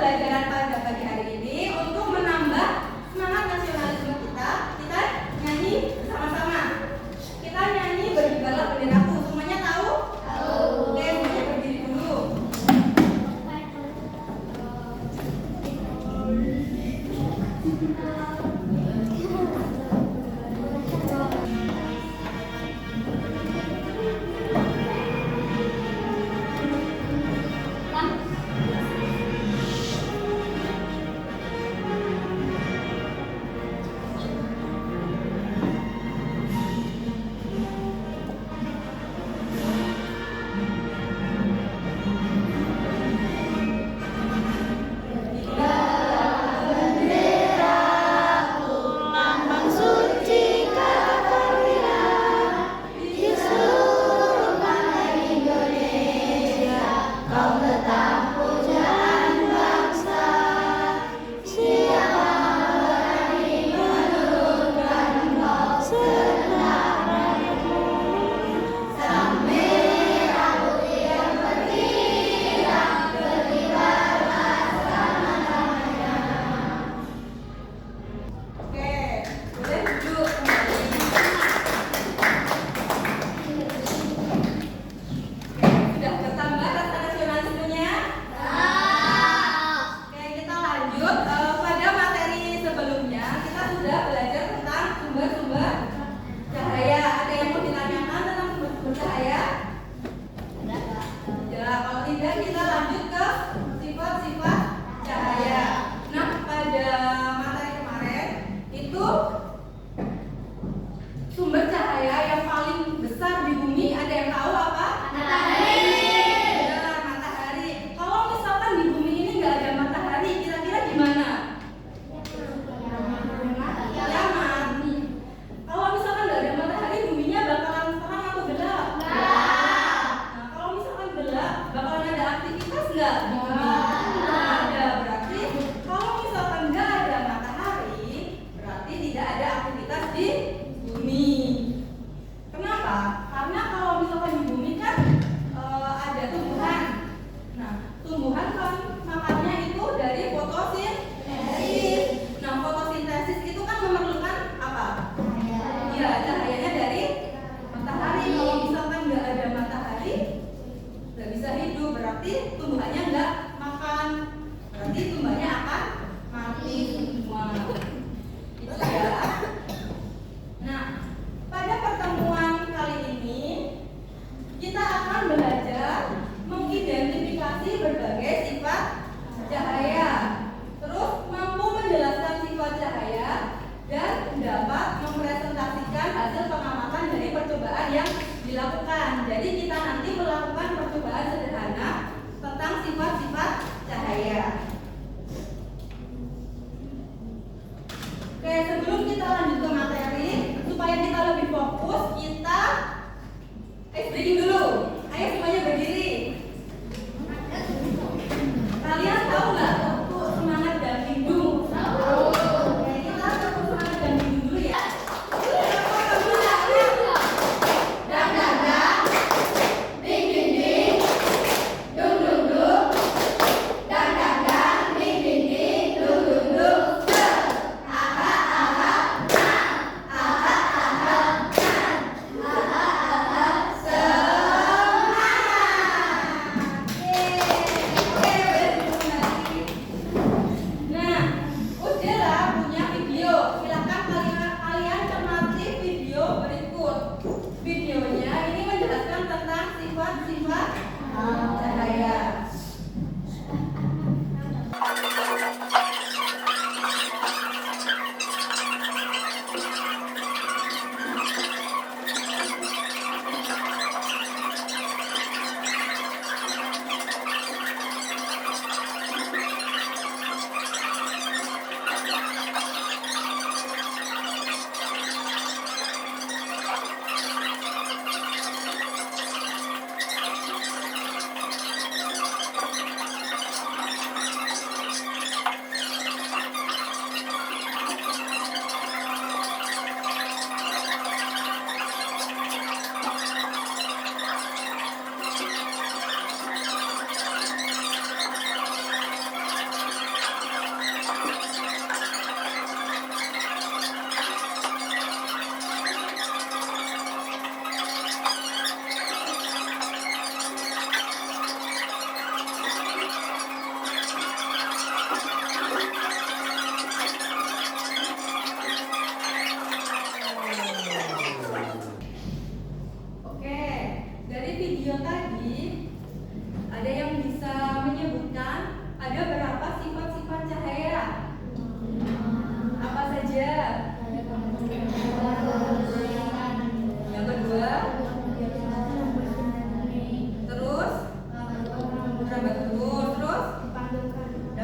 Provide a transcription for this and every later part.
pembelajaran pada pagi hari ini untuk menambah semangat nasionalisme kita nyanyi bersama-sama. Kita nyanyi berkibarlah benderaku. Semuanya tahu? Tahu. Oke, semuanya berdiri dulu.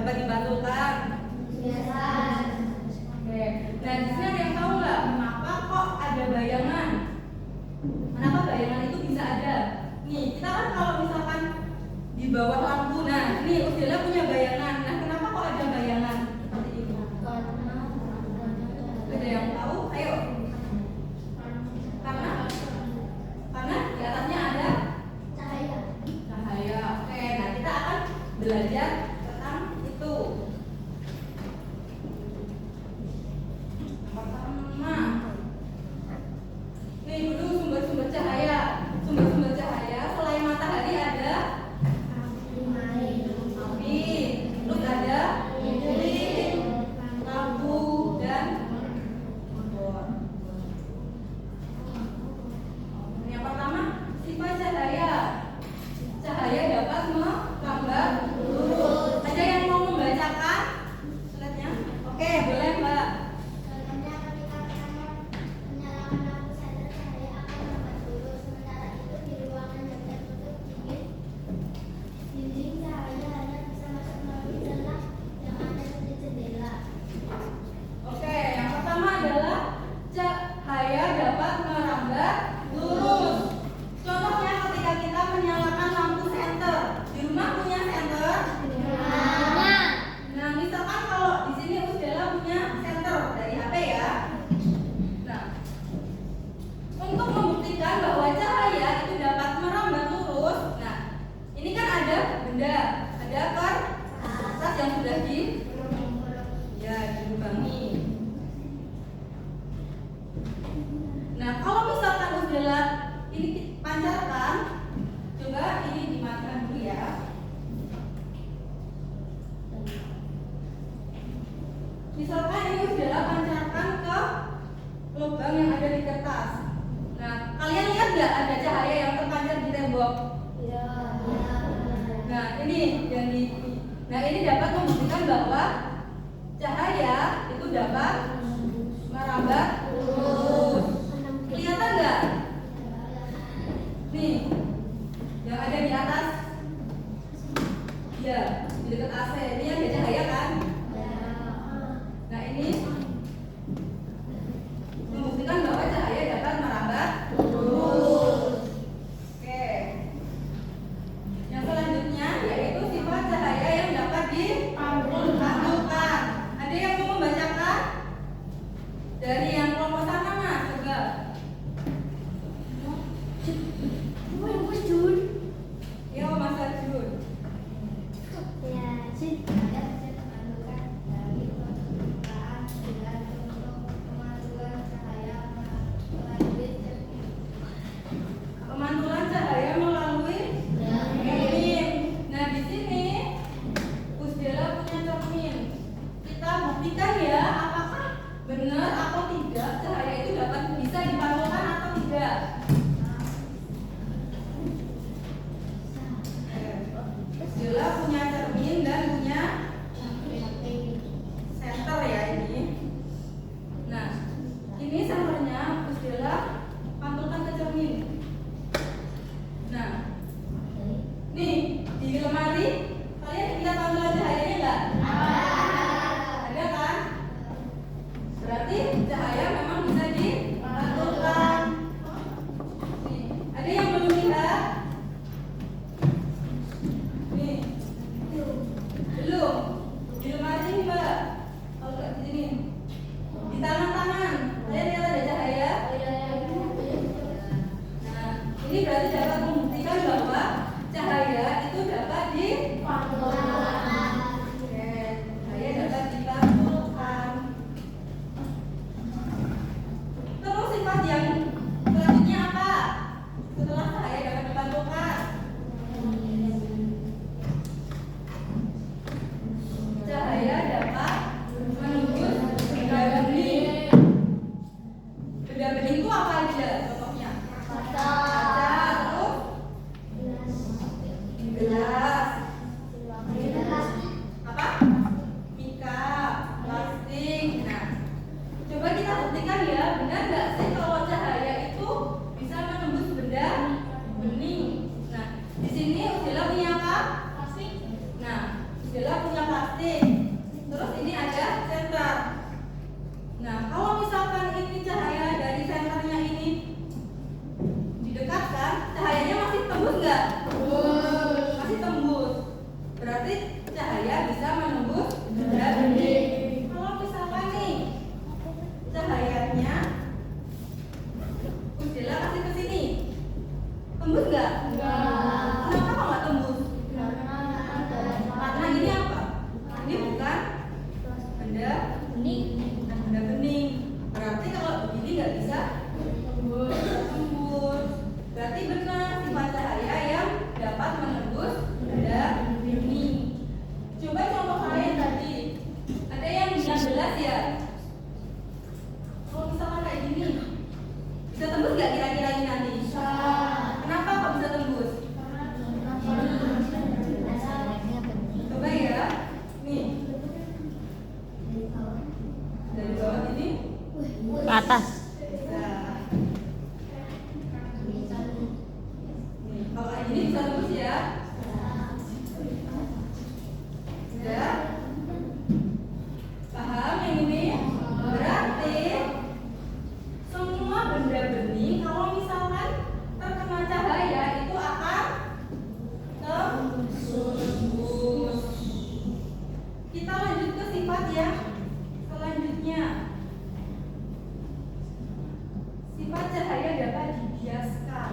dapat dipantulkan? Biasa. Oke. Nah, di sini ada yang tahu nggak kenapa kok ada bayangan? Kenapa bayangan itu bisa ada? Nih, kita kan kalau misalkan di bawah lampu, nah ini Usdela punya bayangan. Nah, kenapa kok ada bayangan seperti ini? Ada yang tahu? Ayo. Karena di atasnya ada Cahaya. cahaya. Oke, nah kita akan belajar tentang itu. Pertama, nih dulu sumber-sumber cahaya. Sumber-sumber cahaya selain matahari ada api, terus ada lilin, lampu, dan obor. Yang pertama, sifat cahaya. Cahaya dapat merambat lurus. Ada yang mau membacakan slide-nya? Oke, boleh Mbak. Contohnya ketika pertama menyalakan lampu senter, cahaya akan merambat lurus. Sementara itu di ruangan yang tertutup dinding cahaya hanya bisa masuk melalui celah yang ada di jendela. Oke, yang pertama adalah cahaya dapat merambat lurus. Contohnya ketika kita menyalakan lampu senter. Di rumah punya senter? Nah, misalkan kalau di sini Usdela punya senter dari HP ya. Nah, untuk membuktikan bahwa cahaya itu dapat merambat lurus, nah ini kan ada benda, ada kertas yang sudah dilubangi. Nah, kalau misalkan Usdela ini pancarkan, coba ini dimatikan dulu ya. Misalkan ini Usdela pancarkan ke lubang yang ada di kertas. Nah, kalian lihat nggak ada cahaya yang terpancar di tembok? Nah, ini dapat membuktikan bahwa cahaya itu dapat merambat lurus. Kelihatan nggak? Nih, yang ada di atas, ya, di dekat AC ini ada cahaya kan? Nah, ini membuktikan bahwa cahaya dapat merambat lurus. Oke. Yang selanjutnya yaitu sifat cahaya yang dapat dipantulkan. Ada yang mau membacakan? Dari yang kelompok sana Mas, coba. Yo, Mas Arjun. Ya, cahaya bisa dipantulkan dari permukaan dengan untuk pemantulan cahaya melalui cermin. Pemantulan cahaya melalui cermin. Nah, di sini Usdela punya cermin. Kita buktikan ya, apakah benar atau tidak cahaya itu dapat bisa dipantulkan atau tidak. Usdela punya cermin dan punya senter ya ini. Nah, ini senternya Usdela pantulkan ke cermin. Nah, nih di lemari kalian lihat pantulan cahayanya nggak? Ada kan? Berarti cahaya memang bisa benda bening. Berarti kalau begini nggak bisa tembus. Berarti benar sifat cahaya yang dapat menembus benda bening. Coba contoh lain tadi. Ada yang bilang gelas ya. Kalau misalkan kayak gini, bisa tembus nggak kira-kira ini nanti? Kenapa kok bisa tembus? Coba ya. Nih. Dari bawah ini Ke atas. Nah. Nih, kalau kayak gini bisa tembus ya. Sudah? Paham yang ini? Berarti semua benda bening kalau misalkan terkena cahaya itu akan tembus. Kita lanjut ke sifat yang selanjutnya. Sifat cahaya dapat dibiaskan.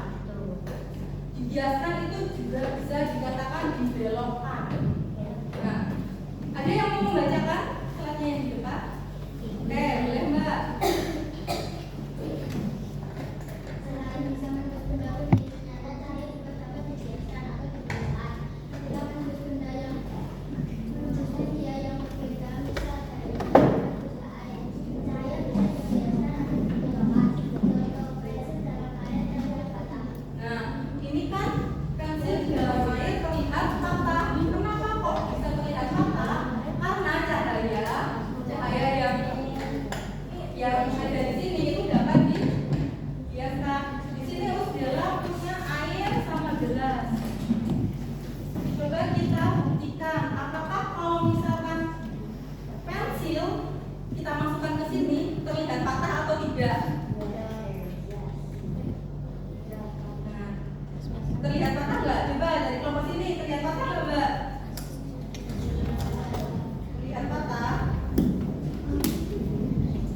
Dibiaskan itu juga bisa dikatakan dibelokkan. Nah, ada yang mau membacakan slide-nya yang di depan? Oke, boleh Mbak. Selain bisa menembus benda bening, ternyata cahaya juga dapat dibiaskan atau dibelokkan. Ketika menembus benda yang menembus media yang berbeda, misal dari menembus air, cahaya bisa dibiaskan atau dibelokkan. Contoh pensil dalam air dan patah. Nah, ini kan pensil di dalam air terlihat patah. Kenapa kok bisa terlihat patah? Karena cahaya yang ada di sini itu dapat dibiaskan. Di sini harus dilapusnya air sama gelas. Coba kita buktikan apakah kalau misalkan pensil kita masukkan ke sini terlihat patah atau tidak? Nah, terlihat patah nggak? Coba dari kelompok sini terlihat patah nggak Mbak? Terlihat patah.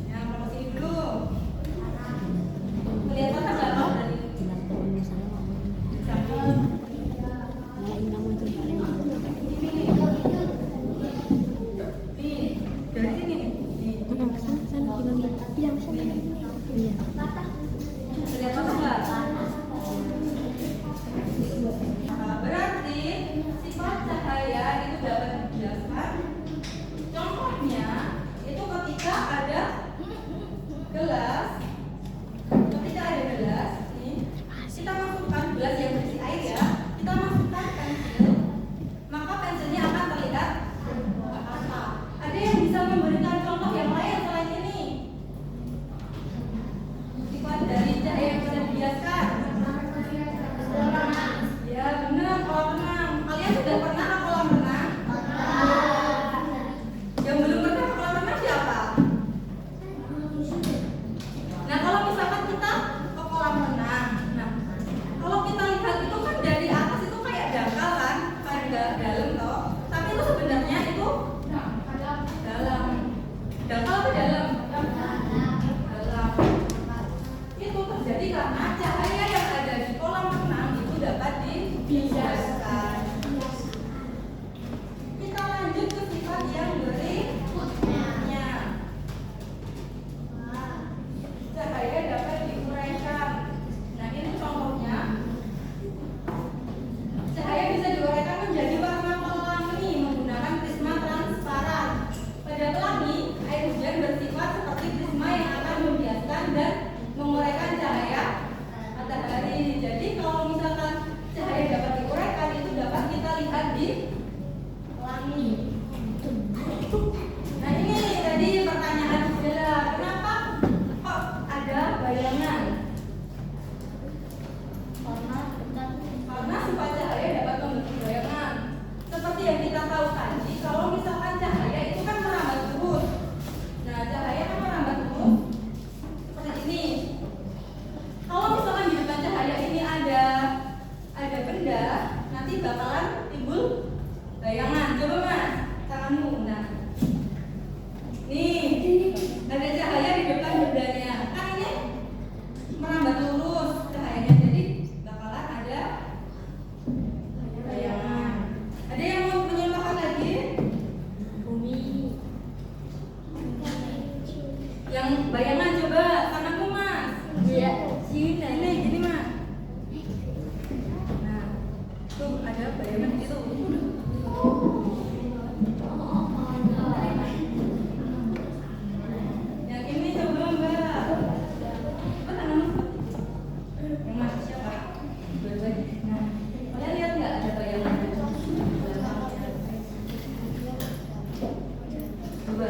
Yang kelompok sini dulu. Terlihat patah nggak? Oh, dari nih, dari sini nih. Nih. Terlihat patah nggak? Berarti sifat cahaya itu dapat dijelaskan. Contohnya itu ketika ada gelas, nih, kita masukkan gelas yang berisi air ya, kita masukkan pensil, maka pensilnya akan terlihat patah. Ada yang bisa memberikan contoh yang lain selain ini? Sifat dari cahaya yang bisa dibiaskan. Ya benar, kolam renang. Kalian sudah pernah ke kolam renang? Yang belum pernah ke kolam renang siapa? Nah kalau misalkan kita ke kolam renang, nah kalau kita lihat itu kan dari atas itu kayak dangkal kan, kayak dalam toh. Tapi itu sebenarnya itu dalam. Dangkal apa dalam? Dalam. Itu terjadi karena cahaya yang ada di kolam renang itu dapat dibiaskan. Kita lanjut ke sifat yang berikutnya. Cahaya dapat diuraikan. Nah ini contohnya. Cahaya bisa diuraikan menjadi warna pelangi menggunakan prisma transparan. Pada pelangi, air hujan bersifat seperti prisma yang akan membiaskan dan menguraikan cahaya matahari. Jadi kalau misalkan cahaya dapat diuraikan itu dapat kita lihat di pelangi. Nah ini tadi pertanyaan Bella, kenapa kok ada bayangan? Karena sifat cahaya dapat membentuk bayangan. Seperti yang kita tahu tadi, kalau misalkan cahaya itu kan merambat suhu bayangan coba tanganmu mas. Iya, sini. Ini gini mas. Nah, tuh ada bayangan di situ. Yang ini coba mbak. Coba tanganmu. Yang mas siapa? Nah, kalian lihat nggak ada bayangan? Coba.